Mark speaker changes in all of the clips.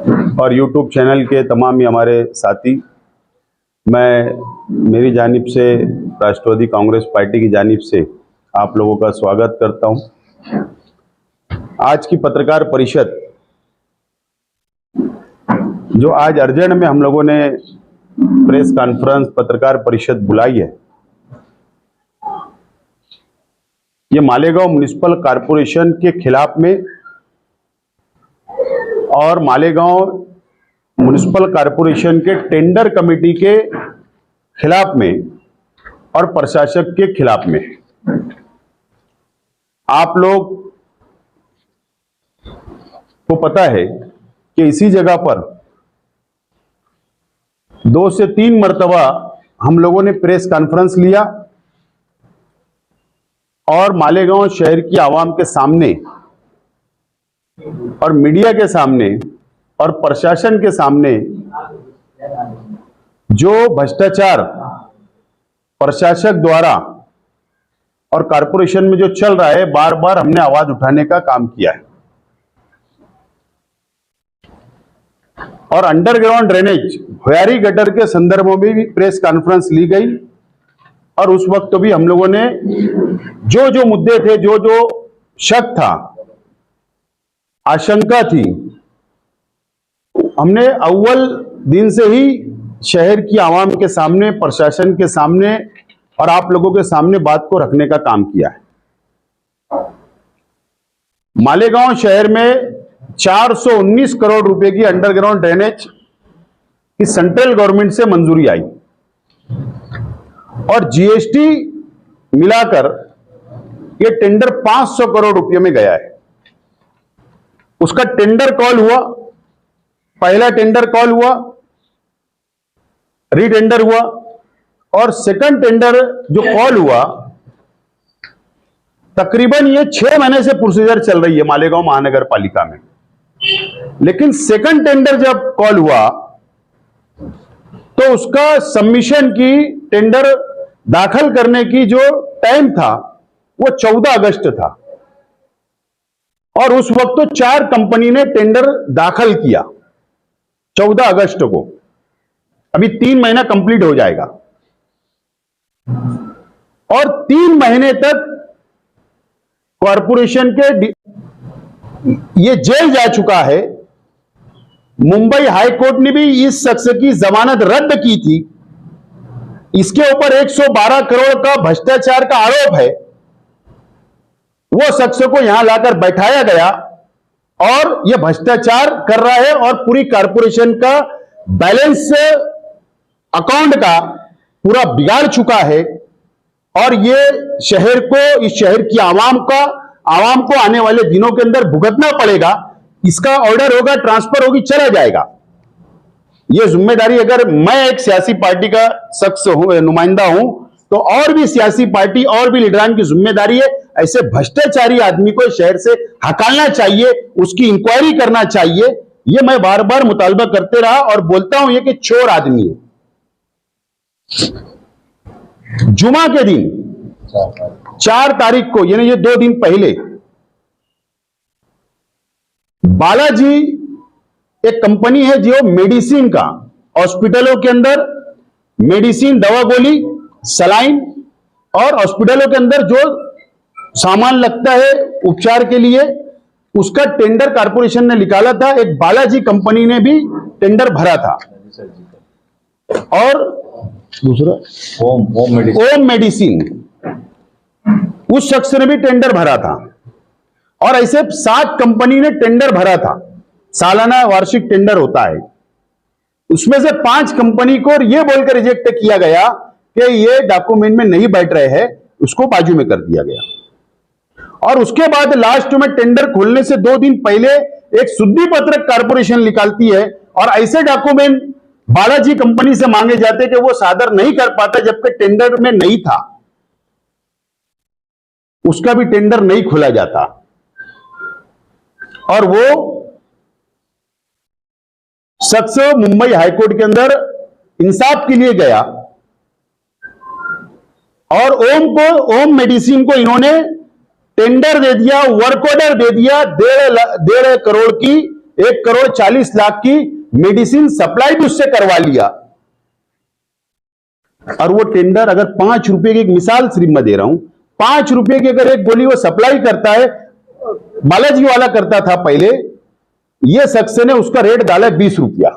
Speaker 1: और YouTube channel के तमाम ही हमारे साथी, मैं मेरी जानिब से राष्ट्रवादी कांग्रेस पार्टी की जानिब से आप लोगों का स्वागत करता हूं। आज की पत्रकार परिषद जो आज अर्जेंट में हम लोगों ने प्रेस कॉन्फ्रेंस पत्रकार परिषद बुलाई है, ये मालेगांव म्युनिसिपल कॉरपोरेशन के खिलाफ में और मालेगांव म्युनिसिपल कॉरपोरेशन के टेंडर कमेटी के खिलाफ में और प्रशासक के खिलाफ में। आप लोग को पता है कि इसी जगह पर 2 से 3 मर्तबा हम लोगों ने प्रेस कॉन्फ्रेंस लिया और मालेगांव शहर की आवाम के सामने और मीडिया के सामने और प्रशासन के सामने जो भ्रष्टाचार प्रशासक द्वारा और कॉरपोरेशन में जो चल रहा है, बार बार हमने आवाज उठाने का काम किया है। और अंडरग्राउंड ड्रेनेज होयारी गटर के संदर्भ में भी प्रेस कॉन्फ्रेंस ली गई और उस वक्त भी हम लोगों ने जो जो मुद्दे थे, जो जो शक था, आशंका थी, हमने अव्वल दिन से ही शहर की आवाम के सामने, प्रशासन के सामने और आप लोगों के सामने बात को रखने का काम किया है। मालेगांव शहर में 419 करोड़ रुपए की अंडरग्राउंड ड्रेनेज की सेंट्रल गवर्नमेंट से मंजूरी आई और जीएसटी मिलाकर ये टेंडर 500 करोड़ रुपए में गया है। उसका टेंडर कॉल हुआ, पहला टेंडर कॉल हुआ, रीटेंडर हुआ और सेकंड टेंडर जो कॉल हुआ, तकरीबन ये 6 महीने से प्रोसीजर चल रही है मालेगांव महानगर पालिका में। लेकिन सेकंड टेंडर जब कॉल हुआ तो उसका सबमिशन की, टेंडर दाखिल करने की जो टाइम था वो 14 अगस्त था और उस वक्त तो 4 कंपनी ने टेंडर दाखिल किया 14 अगस्त को। अभी 3 महीना कंप्लीट हो जाएगा और 3 महीने तक कॉरपोरेशन के ये जेल जा चुका है। मुंबई हाई कोर्ट ने भी इस शख्स की जमानत रद्द की थी। इसके ऊपर 112 करोड़ का भ्रष्टाचार का आरोप है। वो शख्स को यहां लाकर बैठाया गया और यह भ्रष्टाचार कर रहा है और पूरी कॉरपोरेशन का बैलेंस अकाउंट का पूरा बिगाड़ चुका है और ये शहर को, इस शहर की आवाम को आने वाले दिनों के अंदर भुगतना पड़ेगा। इसका ऑर्डर होगा, ट्रांसफर होगी, चला जाएगा। ये जिम्मेदारी अगर मैं एक सियासी पार्टी का शख्स हूं, नुमाइंदा हूं, तो और भी सियासी पार्टी और भी लीडरान की जिम्मेदारी है ऐसे भ्रष्टाचारी आदमी को शहर से हटाना चाहिए, उसकी इंक्वायरी करना चाहिए। ये मैं बार बार मुतालबा करते रहा और बोलता हूं ये कि चोर आदमी है। जुमा के दिन 4 तारीख को, यानी ये 2 दिन पहले, बालाजी एक कंपनी है जो मेडिसिन का, हॉस्पिटलों के अंदर मेडिसिन, दवा गोली, सलाइन और हॉस्पिटलों के अंदर जो सामान लगता है उपचार के लिए, उसका टेंडर कॉरपोरेशन ने निकाला था। एक बालाजी कंपनी ने भी टेंडर भरा था और दूसरा ओम मेडिसिन, उस शख्स ने भी टेंडर भरा था और ऐसे 7 कंपनी ने टेंडर भरा था। सालाना वार्षिक टेंडर होता है। उसमें से 5 कंपनी को यह बोलकर रिजेक्ट किया गया कि ये डॉक्यूमेंट में नहीं बैठ रहे हैं, उसको बाजू में कर दिया गया। और उसके बाद लास्ट में टेंडर खोलने से 2 दिन पहले एक शुद्धि पत्रक कॉरपोरेशन निकालती है और ऐसे डॉक्यूमेंट बालाजी कंपनी से मांगे जाते कि वो सादर नहीं कर पाता, जबकि टेंडर में नहीं था, उसका भी टेंडर नहीं खोला जाता। और वो शख्स मुंबई हाईकोर्ट के अंदर इंसाफ के लिए गया और ओम मेडिसिन को इन्होंने टेंडर दे दिया, वर्क ऑर्डर दे दिया 1.5 करोड़ की 1,40,00,000 की मेडिसिन सप्लाई भी उससे करवा लिया। और वो टेंडर अगर 5 रुपए की, एक मिसाल सिर्फ मैं दे रहा हूं, 5 रुपए की अगर एक गोली वो सप्लाई करता है, बालाजी वाला करता था पहले, ये शख्स ने उसका रेट डाला 20 रुपया।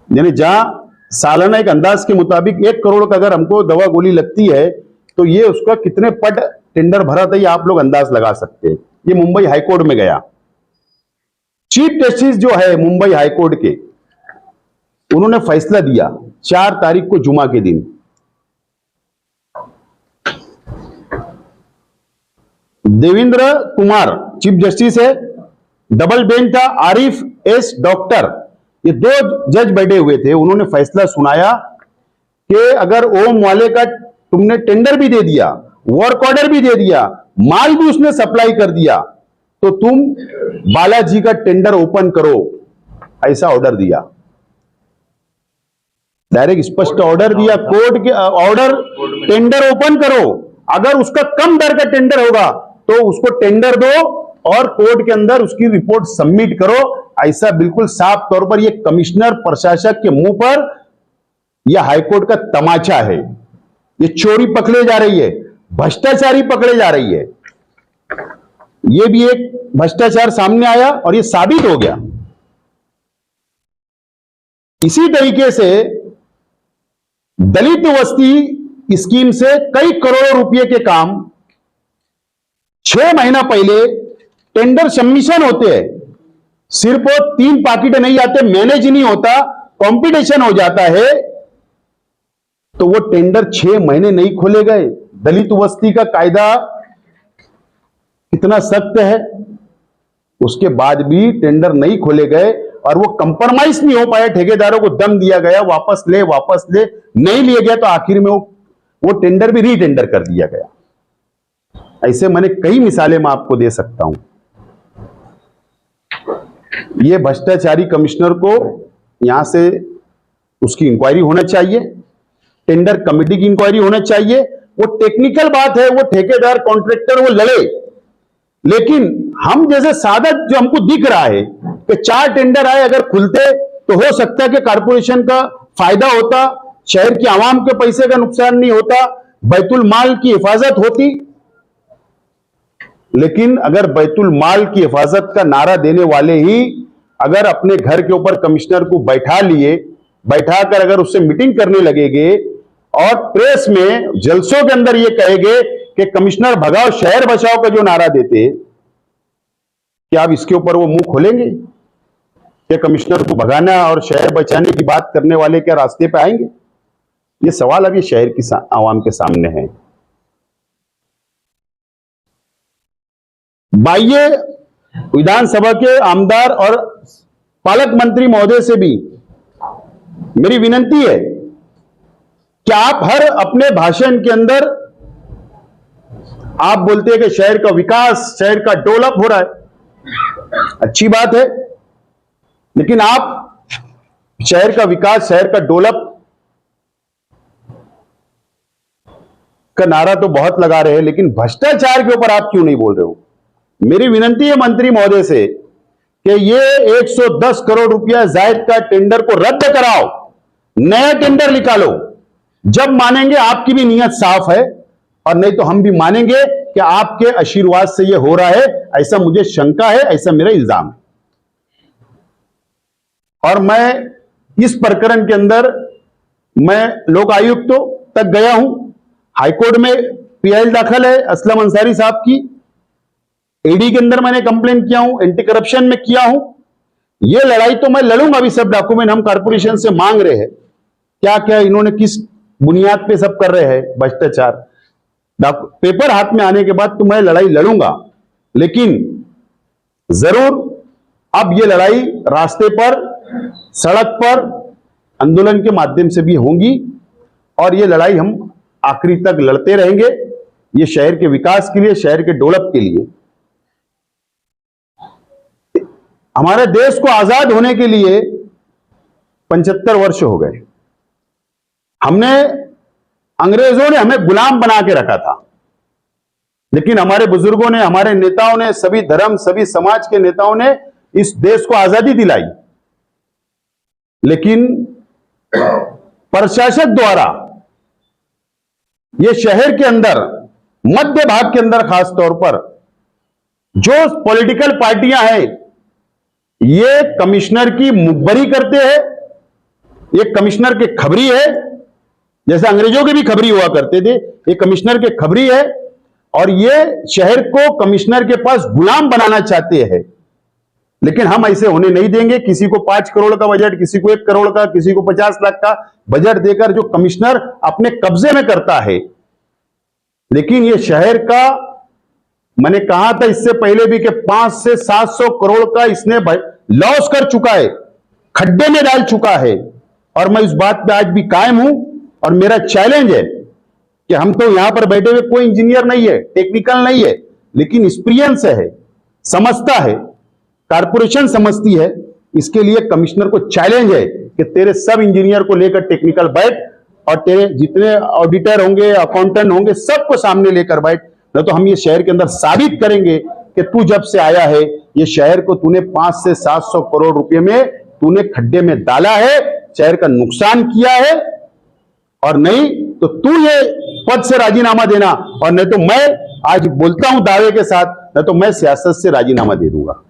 Speaker 1: यानी जहां सालाना एक अंदाज के मुताबिक 1 करोड़ का अगर हमको दवा गोली लगती है, तो ये उसका कितने पट टेंडर भरा था, ये आप लोग अंदाज लगा सकते हैं। ये मुंबई हाईकोर्ट में गया। चीफ जस्टिस जो है मुंबई हाईकोर्ट के, उन्होंने फैसला दिया 4 तारीख को, जुमा के दिन। देवेंद्र कुमार चीफ जस्टिस है, डबल बेंच था, आरिफ एस डॉक्टर, ये 2 जज बैठे हुए थे। उन्होंने फैसला सुनाया कि अगर ओम वाले का तुमने टेंडर भी दे दिया, वर्क ऑर्डर भी दे दिया, माल भी उसने सप्लाई कर दिया, तो तुम बालाजी का टेंडर ओपन करो, ऐसा ऑर्डर दिया। डायरेक्ट स्पष्ट ऑर्डर दिया कोर्ट के, ऑर्डर टेंडर ओपन करो, अगर उसका कम दर का टेंडर होगा तो उसको टेंडर दो और कोर्ट के अंदर उसकी रिपोर्ट सबमिट करो। ऐसा बिल्कुल साफ तौर पर यह कमिश्नर प्रशासक के मुंह पर यह हाईकोर्ट का तमाचा है। ये चोरी पकड़े जा रही है, भ्रष्टाचारी पकड़े जा रही है। ये भी एक भ्रष्टाचार सामने आया और ये साबित हो गया। इसी तरीके से दलित वस्ती स्कीम से कई करोड़ों रुपए के काम 6 महीना पहले टेंडर सबमिशन होते हैं, सिर्फ 3 पाकिट नहीं आते, मैनेज नहीं होता, कंपटीशन हो जाता है, तो वो टेंडर 6 महीने नहीं खोले गए। दलित वस्ती का कायदा कितना सख्त है, उसके बाद भी टेंडर नहीं खोले गए और वो कंप्रोमाइज नहीं हो पाया। ठेकेदारों को दम दिया गया, वापस ले, नहीं लिया गया, तो आखिर में वो टेंडर भी रीटेंडर कर दिया गया। ऐसे मैंने कई मिसालें मैं आपको दे सकता हूं। ये भ्रष्टाचारी कमिश्नर को यहां से उसकी इंक्वायरी होना चाहिए, टेंडर कमेटी की इंक्वायरी होना चाहिए। वो टेक्निकल बात है, वो ठेकेदार कॉन्ट्रैक्टर वो लड़े, लेकिन हम जैसे सादा जो हमको दिख रहा है कि 4 टेंडर आए, अगर खुलते तो हो सकता है कि कारपोरेशन का फायदा होता, शहर की आवाम के पैसे का नुकसान नहीं होता, बैतुल माल की हिफाजत होती। लेकिन अगर बैतुल माल की हिफाजत का नारा देने वाले ही अगर अपने घर के ऊपर कमिश्नर को बैठाकर अगर उससे मीटिंग करने लगेंगे और प्रेस में जलसों के अंदर ये कहेंगे कि कमिश्नर भगाओ शहर बचाओ का जो नारा देते, क्या आप इसके ऊपर वो मुंह खोलेंगे कि कमिश्नर को भगाना और शहर बचाने की बात करने वाले क्या रास्ते पे आएंगे? ये सवाल अब ये शहर की आवाम के सामने है। बाह्य विधानसभा के आमदार और पालक मंत्री महोदय से भी मेरी विनती है कि आप हर अपने भाषण के अंदर आप बोलते हैं कि शहर का विकास, शहर का डेवलप हो रहा है, अच्छी बात है, लेकिन आप शहर का विकास, शहर का डेवलप का नारा तो बहुत लगा रहे हैं, लेकिन भ्रष्टाचार के ऊपर आप क्यों नहीं बोल रहे हो? मेरी विनती है मंत्री महोदय से कि ये 110 करोड़ रुपया जायद का टेंडर को रद्द कराओ, नया टेंडर निकालो। जब मानेंगे आपकी भी नीयत साफ है, और नहीं तो हम भी मानेंगे कि आपके आशीर्वाद से ये हो रहा है। ऐसा मुझे शंका है, ऐसा मेरा इल्जाम है। और मैं इस प्रकरण के अंदर मैं लोक आयुक्त तक गया हूं, हाईकोर्ट में पीआईएल दाखिल है असलम अंसारी साहब की, ईडी के अंदर मैंने कंप्लेन किया हूं, एंटी करप्शन में किया हूं। ये लड़ाई तो मैं लड़ूंगा। अभी सब डॉक्यूमेंट हम कारपोरेशन से मांग रहे हैं, क्या क्या इन्होंने किस बुनियाद पे सब कर रहे हैं भ्रष्टाचार। पेपर हाथ में आने के बाद तो मैं लड़ाई लड़ूंगा, लेकिन जरूर अब ये लड़ाई रास्ते पर, सड़क पर, आंदोलन के माध्यम से भी होगी, और ये लड़ाई हम आखिरी तक लड़ते रहेंगे। ये शहर के विकास के लिए, शहर के डेवलप के लिए। हमारे देश को आजाद होने के लिए 75 वर्ष हो गए। अंग्रेजों ने हमें गुलाम बना के रखा था, लेकिन हमारे बुजुर्गों ने, हमारे नेताओं ने, सभी धर्म, सभी समाज के नेताओं ने इस देश को आजादी दिलाई, लेकिन प्रशासक द्वारा ये शहर के अंदर, मध्य भाग के अंदर खास तौर पर जो पॉलिटिकल पार्टियां हैं, ये कमिश्नर की मुखबरी करते हैं, ये कमिश्नर के खबरी है, जैसे अंग्रेजों के भी खबरी हुआ करते थे, ये कमिश्नर के खबरी है, और ये शहर को कमिश्नर के पास गुलाम बनाना चाहते हैं। लेकिन हम ऐसे होने नहीं देंगे। किसी को 5 करोड़ का बजट, किसी को 1 करोड़ का, किसी को 50 लाख का बजट देकर जो कमिश्नर अपने कब्जे में करता है, लेकिन ये शहर का, मैंने कहा था इससे पहले भी कि 500 से 700 करोड़ का इसने लॉस कर चुका है, खड्डे में डाल चुका है। और मैं इस बात पे आज भी कायम हूं, और मेरा चैलेंज है कि हम तो यहां पर बैठे हुए कोई इंजीनियर नहीं है, टेक्निकल नहीं है, लेकिन एक्सपीरियंस है, समझता है, कारपोरेशन समझती है। इसके लिए कमिश्नर को चैलेंज है कि तेरे सब इंजीनियर को लेकर टेक्निकल बैठ, और तेरे जितने ऑडिटर होंगे, अकाउंटेंट होंगे, सबको सामने लेकर बैठ। नहीं तो हम ये शहर के अंदर साबित करेंगे कि तू जब से आया है, ये शहर को तूने 500 से 700 करोड़ रुपए में तूने खड्डे में डाला है, शहर का नुकसान किया है। और नहीं तो तू ये पद से राजीनामा देना, और नहीं तो मैं आज बोलता हूं दावे के साथ, नहीं तो मैं सियासत से राजीनामा दे दूंगा।